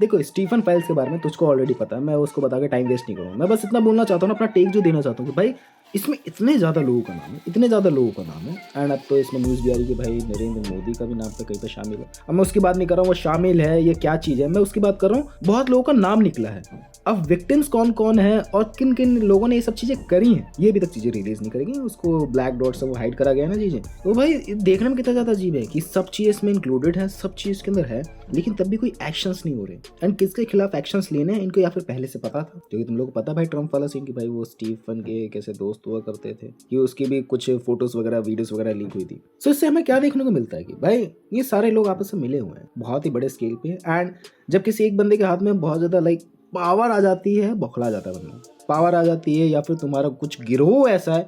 देखो Stephen files के बारे में तुझको ऑलरेडी पता है, मैं उसको बता के टाइम वेस्ट नहीं करूँगा। मैं बस इतना बोलना चाहता हूँ ना, अपना टेक जो देना चाहता हूँ कि भाई इसमें इतने ज़्यादा लोगों का नाम है, इतने ज़्यादा लोगों का नाम है। एंड अब तो इसमें न्यूज़ भी आ रही है कि भाई नरेंद्र मोदी का भी नाम पे कहीं पे शामिल है। अब मैं उसकी बात नहीं कर रहा हूँ वो शामिल है ये क्या चीज़ है, मैं उसकी बात कर रहा हूँ बहुत लोगों का नाम निकला है। अब विक्टिम्स कौन कौन है और किन किन लोगों ने ये सब चीज़ें करी हैं, ये अभी तक चीज़ें रिलीज नहीं करेगी। उसको ब्लैक डॉट से वो हाइड करा गया ना चीज़ें, तो भाई देखने में कितना ज़्यादा अजीब है कि सब चीज़ इसमें इंक्लूडेड है, सब चीज़ इसके अंदर है, लेकिन तब भी कोई एक्शंस नहीं हो रहे। एंड किसके खिलाफ एक्शंस लेने हैं इनको, या फिर पहले से पता था? क्योंकि तुम लोग को पता भाई ट्रम्प वाला सीन कि भाई वो स्टीफन के कैसे दोस्त हुआ करते थे, कि उसकी भी कुछ फोटोज वगैरह वीडियोस वगैरह लीक हुई थी। सो इससे हमें क्या देखने को मिलता है कि भाई ये सारे लोग आपस में मिले हुए हैं बहुत ही बड़े स्केल पे। एंड जब किसी एक बंदे के हाथ में बहुत ज़्यादा पावर आ जाती है, बौखला जाता है बंदा, पावर आ जाती है, या फिर तुम्हारा कुछ गिरोह ऐसा है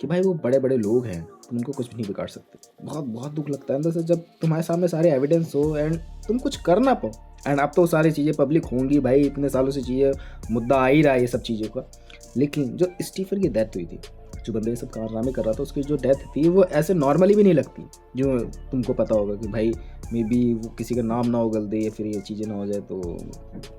कि भाई वो बड़े बड़े लोग हैं, तुम उनको कुछ भी नहीं बिगाड़ सकते। बहुत बहुत दुख लगता है अंदर से जब तुम्हारे सामने सारे एविडेंस हो एंड तुम कुछ कर ना पाओ। एंड अब तो सारी चीज़ें पब्लिक होंगी भाई, इतने सालों से चीज़ें मुद्दा आ ही रहा है ये सब चीज़ों का। लेकिन जो स्टीफन की डेथ हुई थी, जो बंदे ये सब कारनामे कर रहा था, उसकी जो डेथ थी वो ऐसे नॉर्मली भी नहीं लगती। जो तुमको पता होगा कि भाई मे बी वो किसी का नाम ना उगल दे या फिर ये चीज़ें ना हो जाए, तो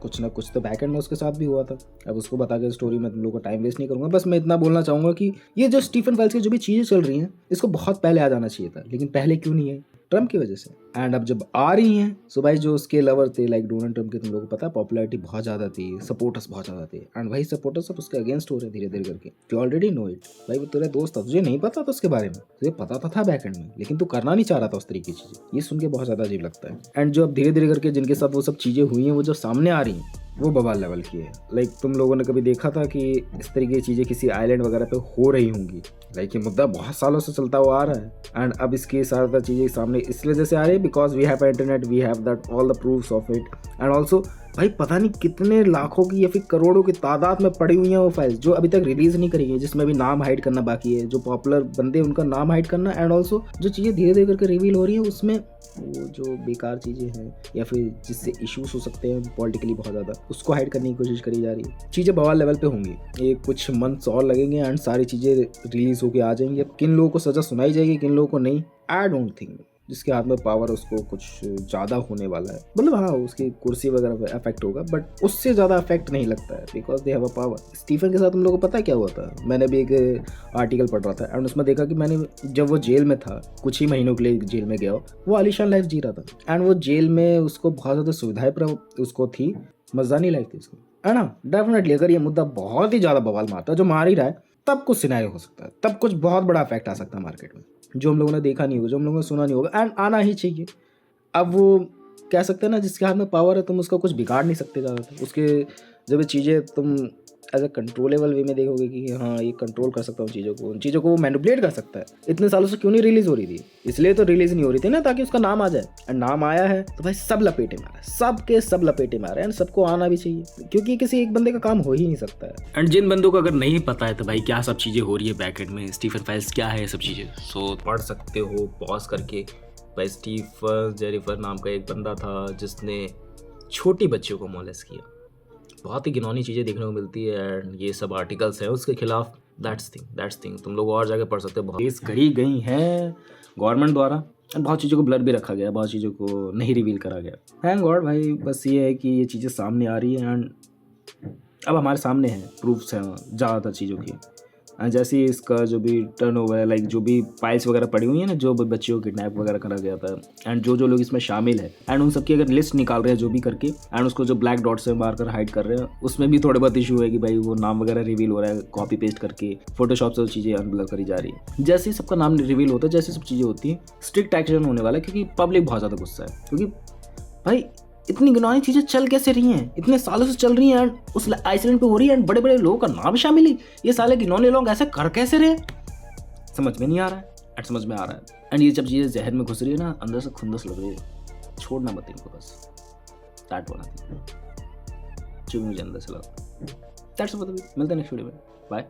कुछ ना कुछ तो बैक एंड में उसके साथ भी हुआ था। अब उसको बता के स्टोरी में तुम लोगों को टाइम वेस्ट नहीं करूँगा, बस मैं इतना बोलना चाहूँगा कि ये जो स्टीफन फाइल्स की जो भी चीज़ें चल रही हैं इसको बहुत पहले आ जाना चाहिए था, लेकिन पहले क्यों नहीं है? ट्रम्प की वजह से। एंड अब जब आ रही हैं सो भाई जो उसके लवर थे डोनाल्ड ट्रम्प के, तुम लोगों को पता है पॉपुलैरिटी बहुत ज़्यादा थी, सपोर्टर्स बहुत ज़्यादा थे। एंड वही सपोर्टर्स अब उसके अगेंस्ट हो रहे हैं धीरे धीरे करके। यू ऑलरेडी नो इट भाई, वो तेरा दोस्त था, तुझे नहीं पता था उसके बारे में, तुझे पता था बैक एंड में, लेकिन तू करना नहीं चाह रहा था उस तरीके की चीज़ें। ये सुन के बहुत ज़्यादा अजीब लगता है। एंड जो अब धीरे धीरे करके जिनके साथ वो सब चीज़ें हुई हैं वो जो सामने आ रही हैं वो बवाल लेवल की है। तुम लोगों ने कभी देखा था कि इस तरीके की चीज़ें किसी आइलैंड वगैरह पे हो रही होंगी? ये मुद्दा बहुत सालों से चलता हुआ आ रहा है। एंड अब इसकी ज़्यादातर चीज़ें सामने इस वजह से आ रही है because we have internet, we have that all the proofs of it. And also भाई पता नहीं कितने लाखों की या फिर करोड़ों की तादाद में पड़ी हुई हैं वो फाइल्स जो अभी तक रिलीज नहीं करी है, जिसमें भी नाम हाइड करना बाकी है, जो पॉपुलर बंदे उनका नाम हाइड करना। एंड ऑल्सो जो चीज़ें धीरे धीरे करके रिवील हो रही है उसमें वो जो बेकार चीज़ें हैं या फिर जिससे इश्यूज हो सकते हैं पॉलिटिकली बहुत ज़्यादा, उसको हाइड करने की कोशिश करी जा रही है। चीज़ें बवाल लेवल पे होंगी, ये कुछ मंथ्स और लगेंगे एंड सारी चीज़ें रिलीज होके आ जाएंगी। अब किन लोगों को सज़ा सुनाई जाएगी, किन लोगों को नहीं, आई डोंट थिंक जिसके हाथ में पावर उसको कुछ ज़्यादा होने वाला है। मतलब हाँ उसकी कुर्सी वगैरह पे अफेक्ट होगा, बट उससे ज़्यादा अफेक्ट नहीं लगता है because they have a power. Stephen के साथ तुम लोगों को पता है क्या हुआ था? मैंने भी एक आर्टिकल पढ़ रहा था एंड उसमें देखा कि मैंने जब वो जेल में था, कुछ ही महीनों के लिए जेल में गया, वो आलीशान लाइफ जी रहा था। एंड वो जेल में उसको बहुत ज़्यादा सुविधाएं उसको थी, मज़ानी लाइफ थी उसको, है ना। डेफिनेटली अगर ये मुद्दा बहुत ही ज़्यादा बवाल मारता है, जो मार ही रहा है, तब कुछ सिनारियो हो सकता है, तब कुछ बहुत बड़ा इफेक्ट आ सकता है मार्केट में, जो हम लोगों ने देखा नहीं होगा, जो हम लोगों ने सुना नहीं होगा। एंड आना ही चाहिए। अब वो कह सकते हैं ना जिसके हाथ में पावर है तुम उसका कुछ बिगाड़ नहीं सकते ज़्यादातर। उसके जब ये चीज़ें तुम एज ए कंट्रोलेबल वे में देखोगे कि हाँ ये कंट्रोल कर सकता हूँ चीज़ों को, उन चीज़ों को वो मैनिपुलेट कर सकता है। इतने सालों से क्यों नहीं रिलीज़ हो रही थी? इसलिए तो रिलीज़ नहीं हो रही थी ना ताकि उसका नाम आ जाए। एंड नाम आया है तो भाई सब लपेटे मारे, सब के सब लपेटे मारे। एंड सबको आना भी चाहिए क्योंकि किसी एक बंदे का काम हो ही नहीं सकता है। एंड जिन बंदों को अगर नहीं पता है तो भाई क्या सब चीज़ें हो रही है बैक एंड में, स्टीफन फाइल्स क्या है, ये सब चीज़ें सो पढ़ सकते हो पॉज करके। भाई स्टीफन जेनिफर नाम का एक बंदा था जिसने छोटी बच्चियों को मोलेस्ट किया। बहुत ही घिनौनी चीज़ें देखने को मिलती है एंड ये सब आर्टिकल्स हैं उसके खिलाफ। दैट्स थिंग तुम लोग और जाके पढ़ सकते हो। केस करी गई हैं गवर्नमेंट द्वारा, बहुत चीज़ों को ब्लर भी रखा गया, बहुत चीज़ों को नहीं रिवील करा गया। थैंक गॉड भाई, बस ये है कि ये चीज़ें सामने आ रही हैं एंड अब हमारे सामने हैं प्रूफ्स हैं ज़्यादातर चीज़ों की। जैसे ही इसका जो भी टर्न ओवर है, जो भी फाइल्स वगैरह पड़ी हुई है ना, जो बच्चियों को किडनैप वगैरह करा गया था एंड जो लोग इसमें शामिल है एंड उन सबकी अगर लिस्ट निकाल रहे हैं जो भी करके एंड उसको जो ब्लैक डॉट से मारकर हाइड कर रहे हैं, उसमें भी थोड़े बहुत इशू है कि भाई वो नाम वगैरह रिवील हो रहा है कॉपी पेस्ट करके, फोटोशॉप से चीज़ें अनब्लर करी जा रही है। जैसे ही सबका नाम रिवील होता है, जैसे सब चीज़ें होती हैं, स्ट्रिक्ट एक्शन होने वाला है क्योंकि पब्लिक बहुत ज़्यादा गुस्सा है। क्योंकि भाई इतनी घिनौनी चीज़ें चल कैसे रही हैं, इतने सालों से चल रही हैं एंड उस आइसलैंड पे हो रही है एंड बड़े बड़े लोगों का नाम शामिल है। ये साले घिनौने लोग ऐसे कर कैसे रहे, समझ में नहीं आ रहा है एंड समझ में आ रहा है। एंड ये जब चीज़ें जहन में घुस रही है ना, अंदर से खुंदस लग रही है, छोड़ना मत इनको, बस दैट वाला जो मुझे अंदर से लगा। दैट्स मतलब मिलते हैं नेक्स्ट वीडियो में, बाय।